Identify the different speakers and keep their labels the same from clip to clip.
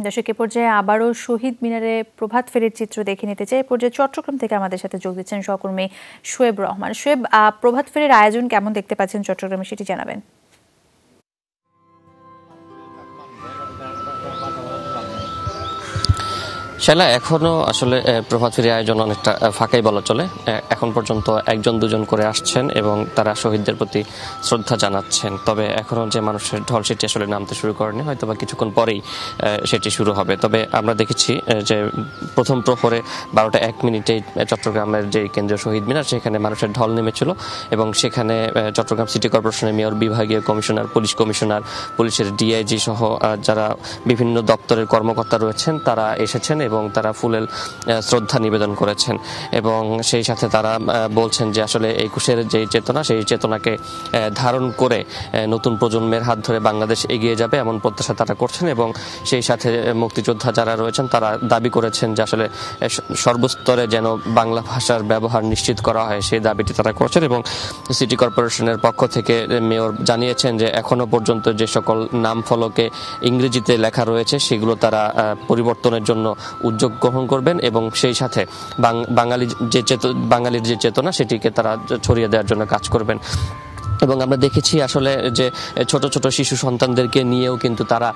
Speaker 1: দর্শক, এ পর্যায়ে আবারও শহীদ মিনারে প্রভাত ফেরির চিত্র দেখে নিতে চাই। এ পর্যায়ে চট্টগ্রাম থেকে আমাদের সাথে যোগ দিচ্ছেন সহকর্মী শোয়েব রহমান। শোয়েব, প্রভাত ফেরির আয়োজন কেমন দেখতে পাচ্ছেন চট্টগ্রামে, সেটি জানাবেন।
Speaker 2: শাইলা, এখনো আসলে প্রভাত ফেরি আয়োজন অনেকটা ফাঁকাই বলা চলে। এখন পর্যন্ত একজন দুজন করে আসছেন এবং তারা শহীদদের প্রতি শ্রদ্ধা জানাচ্ছেন। তবে এখনো যে মানুষের ঢল সেটি আসলে নামতে শুরু করেনি, হয়তো বা কিছুক্ষণ পরেই সেটি শুরু হবে। তবে আমরা দেখেছি যে প্রথম প্রহরে 12টা 1 মিনিটে চট্টগ্রামের যে কেন্দ্রীয় শহীদ মিনার, সেখানে মানুষের ঢল নেমেছিল এবং সেখানে চট্টগ্রাম সিটি কর্পোরেশনের মেয়র, বিভাগীয় কমিশনার, পুলিশ কমিশনার, পুলিশের ডিআইজি সহ যারা বিভিন্ন দপ্তরের কর্মকর্তা রয়েছেন তারা এসেছেন এবং তারা ফুলেল শ্রদ্ধা নিবেদন করেছেন। এবং সেই সাথে তারা বলছেন যে আসলে 21-এর যে চেতনা, সেই চেতনাকে ধারণ করে নতুন প্রজন্মের হাত ধরে বাংলাদেশ এগিয়ে যাবে এমন প্রত্যাশা তারা করছেন। এবং সেই সাথে মুক্তিযোদ্ধা যারা রয়েছেন তারা দাবি করেছেন যে আসলে সর্বস্তরে যেন বাংলা ভাষার ব্যবহার নিশ্চিত করা হয়, সেই দাবিটি তারা করছেন। এবং সিটি কর্পোরেশনের পক্ষ থেকে মেয়র জানিয়েছেন যে এখনো পর্যন্ত যে সকল নাম ফলকে ইংরেজিতে লেখা রয়েছে সেগুলো তারা পরিবর্তনের জন্য উদ্যোগ গ্রহণ করবেন এবং সেই সাথে বাঙালির যে চেতনা সেটিকে তারা ছড়িয়ে দেওয়ার জন্য কাজ করবেন। এবং আমরা দেখেছি আসলে যে ছোট ছোট শিশু সন্তানদেরকে নিয়েও কিন্তু তারা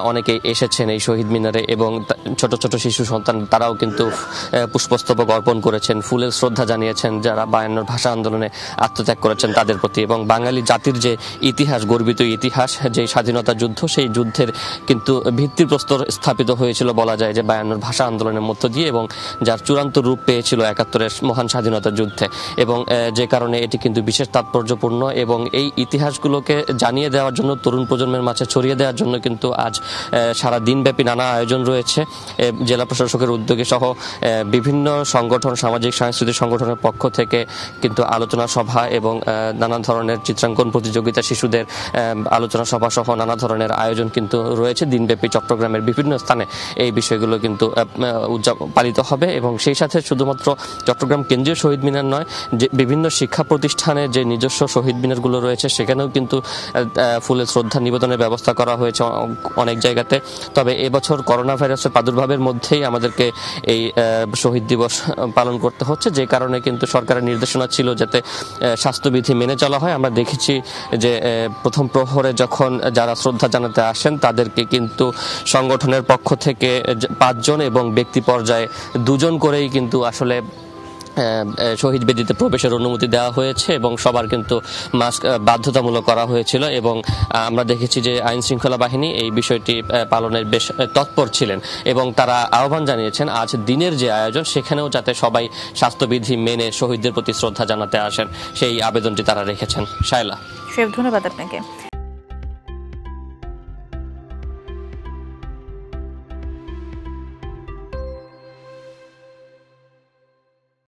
Speaker 2: অনেকে এসেছেন এই শহীদ মিনারে এবং ছোট ছোট শিশু সন্তান তারাও কিন্তু পুষ্পস্তবক অর্পণ করেছেন, ফুলের শ্রদ্ধা জানিয়েছেন যারা 52 ভাষা আন্দোলনে আত্মত্যাগ করেছেন তাদের প্রতি। এবং বাঙালি জাতির যে ইতিহাস, গর্বিত ইতিহাস, যে স্বাধীনতা যুদ্ধ, সেই যুদ্ধের কিন্তু ভিত্তিপ্রস্তর স্থাপিত হয়েছিল বলা যায় যে 52 ভাষা আন্দোলনের মধ্য দিয়ে, এবং যার চূড়ান্ত রূপ পেয়েছিল 71-এর মহান স্বাধীনতা যুদ্ধে। এবং যে কারণে এটি কিন্তু বিশেষ তাৎপর্যপূর্ণ এবং এই ইতিহাসগুলোকে জানিয়ে দেওয়ার জন্য, তরুণ প্রজন্মের মাঝে ছড়িয়ে দেওয়ার জন্য কিন্তু আজ সারা দিনব্যাপী নানা আয়োজন রয়েছে। জেলা প্রশাসকের উদ্যোগে সহ বিভিন্ন সংগঠন, সামাজিক সাংস্কৃতিক সংগঠনের পক্ষ থেকে কিন্তু আলোচনা সভা এবং নানা ধরনের চিত্রাঙ্কন প্রতিযোগিতা, শিশুদের আলোচনা সভা সহ নানা ধরনের আয়োজন কিন্তু রয়েছে দিনব্যাপী চট্টগ্রামের বিভিন্ন স্থানে। এই বিষয়গুলো কিন্তু পালিত হবে এবং সেই সাথে শুধুমাত্র চট্টগ্রাম কেন্দ্রীয় শহীদ মিনার নয়, যে বিভিন্ন শিক্ষা প্রতিষ্ঠানে যে নিজস্ব শহীদ মিনারগুলো রয়েছে সেখানেও কিন্তু ফুলের শ্রদ্ধা নিবেদনের ব্যবস্থা করা হয়েছে অনেক জায়গাতে। তবে এবছর করোনা ভাইরাসের প্রাদুর্ভাবের মধ্যেই আমাদেরকে এই শহীদ দিবস পালন করতে হচ্ছে, যে কারণে কিন্তু সরকারের নির্দেশনা ছিল যাতে স্বাস্থ্যবিধি মেনে চলা হয়। আমরা দেখেছি যে প্রথম প্রহরে যখন যারা শ্রদ্ধা জানাতে আসেন তাদেরকে কিন্তু সংগঠনের পক্ষ থেকে 5 জন এবং ব্যক্তি পর্যায়ে 2 জন করেই কিন্তু আসলে শহীদ বেদিতে প্রবেশের অনুমতি দেওয়া হয়েছে এবং সবার কিন্তু মাস্ক বাধ্যতামূলক করা হয়েছিল। এবং আমরা দেখেছি যে আইন শৃঙ্খলা বাহিনী এই বিষয়টি পালনের বেশ তৎপর ছিলেন এবং তারা আহ্বান জানিয়েছেন আজ দিনের যে আয়োজন সেখানেও যাতে সবাই স্বাস্থ্যবিধি মেনে শহীদদের প্রতি শ্রদ্ধা জানাতে আসেন, সেই আবেদনটি তারা রেখেছেন। শায়লা,
Speaker 1: ধন্যবাদ আপনাকে।